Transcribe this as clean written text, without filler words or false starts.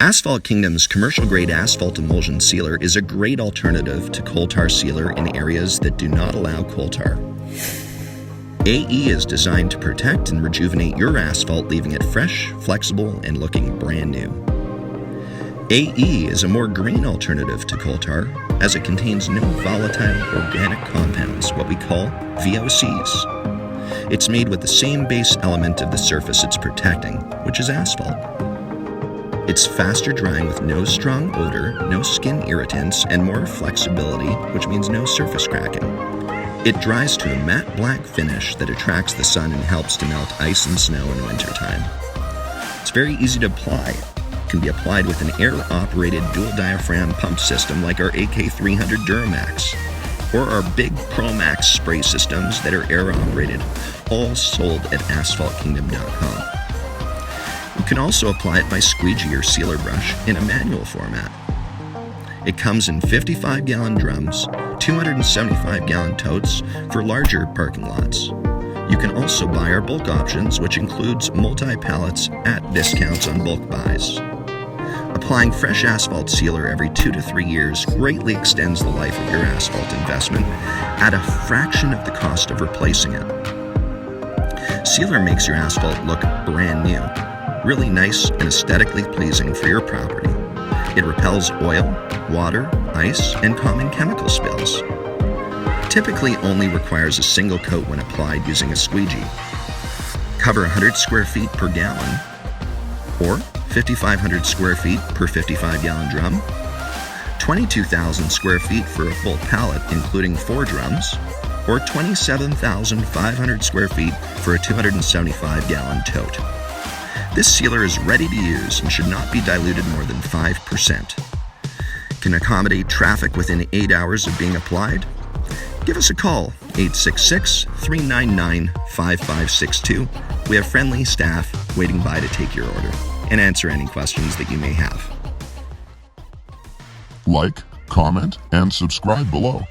Asphalt Kingdom's commercial-grade asphalt emulsion sealer is a great alternative to coal tar sealer in areas that do not allow coal tar. AE is designed to protect and rejuvenate your asphalt, leaving it fresh, flexible, and looking brand new. AE is a more green alternative to coal tar, as it contains no volatile organic compounds, what we call VOCs. It's made with the same base element of the surface it's protecting, which is asphalt. It's faster drying with no strong odor, no skin irritants, and more flexibility, which means no surface cracking. It dries to a matte black finish that attracts the sun and helps to melt ice and snow in wintertime. It's very easy to apply. It can be applied with an air-operated dual diaphragm pump system like our AK300 Duramax, or our big ProMax spray systems that are air-operated, all sold at asphaltkingdom.com. You can also apply it by squeegee or sealer brush in a manual format. It comes in 55-gallon drums, 275-gallon totes for larger parking lots. You can also buy our bulk options, which includes multi-pallets at discounts on bulk buys. Applying fresh asphalt sealer every 2 to 3 years greatly extends the life of your asphalt investment at a fraction of the cost of replacing it. Sealer makes your asphalt look brand new, really nice and aesthetically pleasing for your property. It repels oil, water, ice, and common chemical spills. Typically only requires a single coat when applied using a squeegee. Cover 100 square feet per gallon, or 5,500 square feet per 55-gallon drum, 22,000 square feet for a full pallet including 4 drums, or 27,500 square feet for a 275-gallon tote. This sealer is ready to use and should not be diluted more than 5%. Can accommodate traffic within 8 hours of being applied? Give us a call, 866-399-5562. We have friendly staff waiting by to take your order and answer any questions that you may have. Like, comment, and subscribe below.